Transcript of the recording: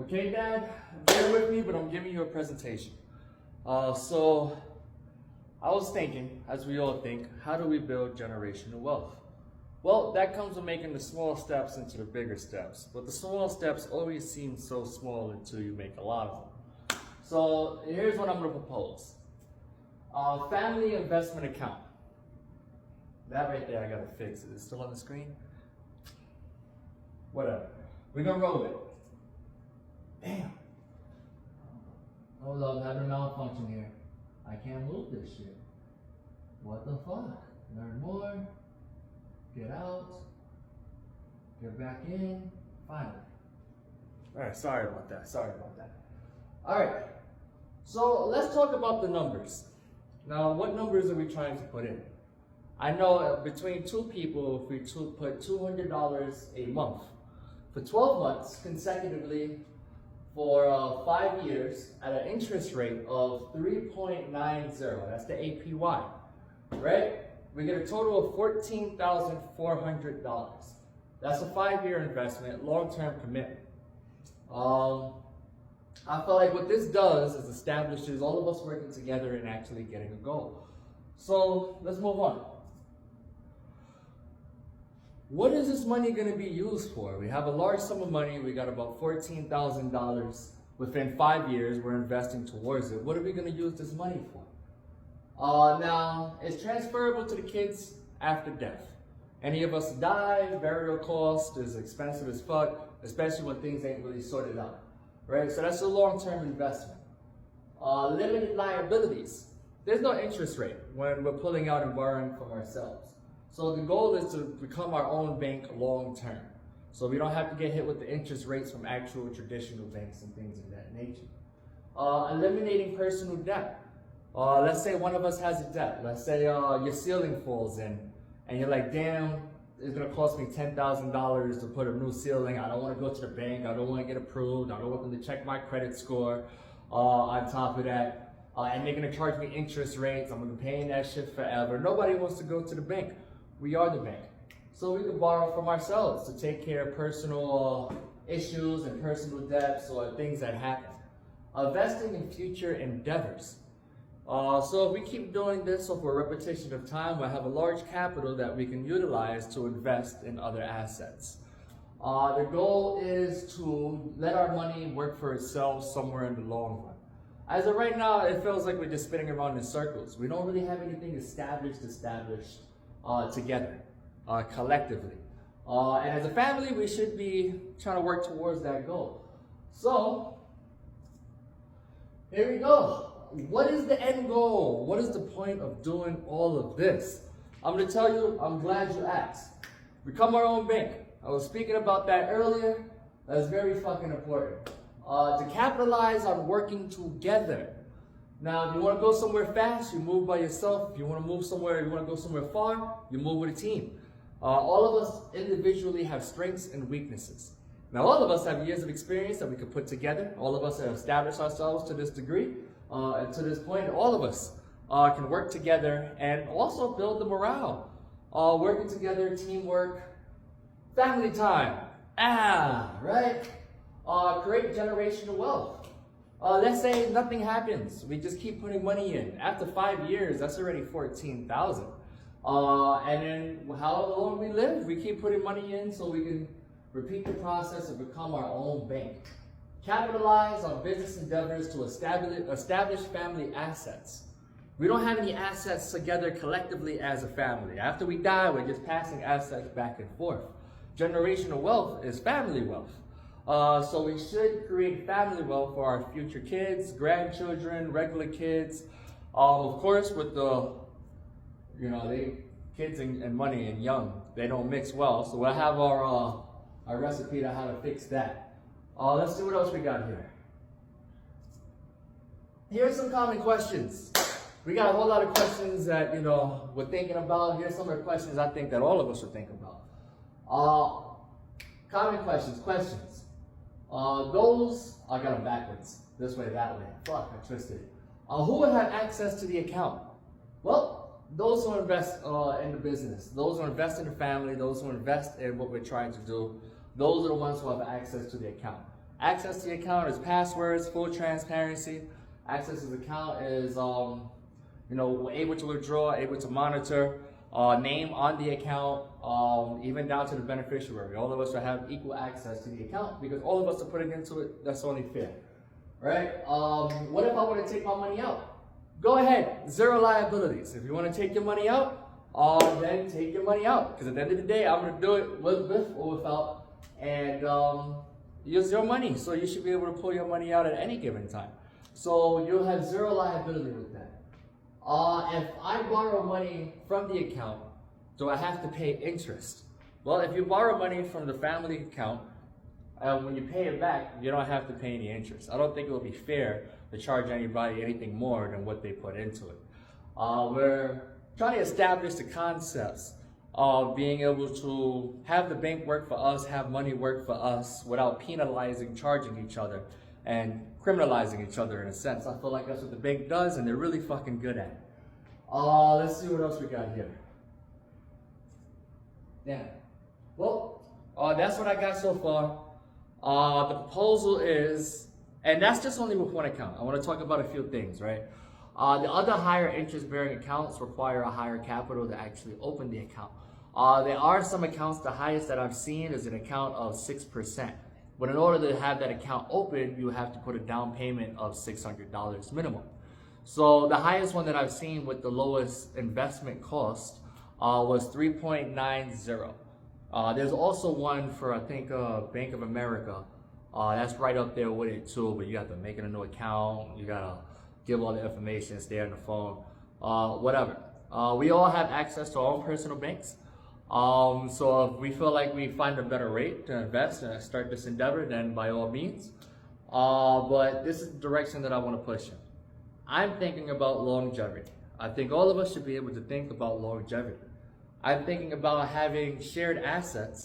Okay, Dad, bear with me, but I'm giving you a presentation. So I was thinking, as we all think, how do we build generational wealth? Well, that comes with making the small steps into the bigger steps. But the small steps always seem so small until you make a lot of them. So here's what I'm going to propose. Family investment account. That right there, I got to fix. Is it still on the screen? Whatever. We're going to roll it. Damn. Hold up, I'm having a malfunction here. I can't move this shit. What the fuck? Learn more. Get out. Get back in. Finally. Alright, sorry about that. Alright. So let's talk about the numbers. Now, what numbers are we trying to put in? I know between two people, if we put $200 a month for 12 months consecutively for 5 years at an interest rate of 3.90, that's the APY, right? We get a total of $14,400. That's a 5-year investment, long-term commitment. I feel like what this does is establishes all of us working together and actually getting a goal. So let's move on. What is this money going to be used for? We have a large sum of money. We got about $14,000 within 5 years. We're investing towards it. What are we going to use this money for? Now, it's transferable to the kids after death. Any of us die, burial cost is expensive as fuck, especially when things ain't really sorted out, right? So that's a long-term investment. Limited liabilities. There's no interest rate when we're pulling out and borrowing from ourselves. So the goal is to become our own bank long-term. So we don't have to get hit with the interest rates from actual traditional banks and things of that nature. Eliminating personal debt. Let's say one of us has a debt. Let's say your ceiling falls in and you're like, damn, it's gonna cost me $10,000 to put a new ceiling. I don't wanna go to the bank. I don't wanna get approved. I don't want them to check my credit score. On top of that, and they're gonna charge me interest rates. I'm gonna be paying that shit forever. Nobody wants to go to the bank. We are the bank. So we can borrow from ourselves to take care of personal issues and personal debts or things that happen. Investing in future endeavors. So if we keep doing this over a repetition of time, we'll have a large capital that we can utilize to invest in other assets. The goal is to let our money work for itself somewhere in the long run. As of right now, it feels like we're just spinning around in circles. We don't really have anything established together, collectively. And as a family, we should be trying to work towards that goal. So, here we go. What is the end goal? What is the point of doing all of this? I'm going to tell you, I'm glad you asked. Become our own bank. I was speaking about that earlier. That's very fucking important. To capitalize on working together. Now, if you want to go somewhere fast, you move by yourself. If you want to move somewhere, you want to go somewhere far, you move with a team. All of us individually have strengths and weaknesses. Now, all of us have years of experience that we could put together. All of us have established ourselves to this degree. And to this point, all of us can work together and also build the morale. Working together, teamwork, family time. Right? Create generational wealth. Let's say nothing happens. We just keep putting money in. After 5 years, that's already $14,000. And then however long we live, we keep putting money in so we can repeat the process and become our own bank. Capitalize on business endeavors to establish family assets. We don't have any assets together collectively as a family. After we die, we're just passing assets back and forth. Generational wealth is family wealth. So we should create family wealth for our future kids, grandchildren, regular kids. Of course, with the, kids and money and young, they don't mix well. So we'll have our recipe to how to fix that. Let's see what else we got here. Here's some common questions. We got a whole lot of questions that, we're thinking about. Here's some of the questions I think that all of us are thinking about. Common questions. Those, I got them backwards. This way, that way. Fuck, I twisted it. Who would have access to the account? Well, those who invest in the business, those who invest in the family, those who invest in what we're trying to do, those are the ones who have access to the account. Access to the account is passwords, full transparency. Access to the account is, able to withdraw, able to monitor, name on the account, even down to the beneficiary. All of us will have equal access to the account because all of us are putting into it. That's only fair, right? What if I want to take my money out? Go ahead, zero liabilities. If you want to take your money out, then take your money out. Because at the end of the day, I'm going to do it with or without, and use your money. So you should be able to pull your money out at any given time. So you'll have zero liability with that. If I borrow money from the account, do I have to pay interest? Well, if you borrow money from the family account, when you pay it back, you don't have to pay any interest. I don't think it would be fair to charge anybody anything more than what they put into it. We're trying to establish the concepts of being able to have the bank work for us, have money work for us without penalizing, charging each other, and criminalizing each other in a sense. I feel like that's what the bank does, and they're really fucking good at it. Let's see what else we got here. Yeah. Well, that's what I got so far. The proposal is, and that's just only with one account. I want to talk about a few things, right? The other higher interest-bearing accounts require a higher capital to actually open the account. There are some accounts, the highest that I've seen is an account of 6%. But in order to have that account open, you have to put a down payment of $600 minimum. So the highest one that I've seen with the lowest investment cost was 3.90. There's also one for, I think, Bank of America. That's right up there with it too, but you have to make it a new account. You gotta give all the information, stay on the phone, whatever. We all have access to our own personal banks. So if we feel like we find a better rate to invest and start this endeavor, then by all means. But this is the direction that I want to push in. I'm thinking about longevity. I think all of us should be able to think about longevity. I'm thinking about having shared assets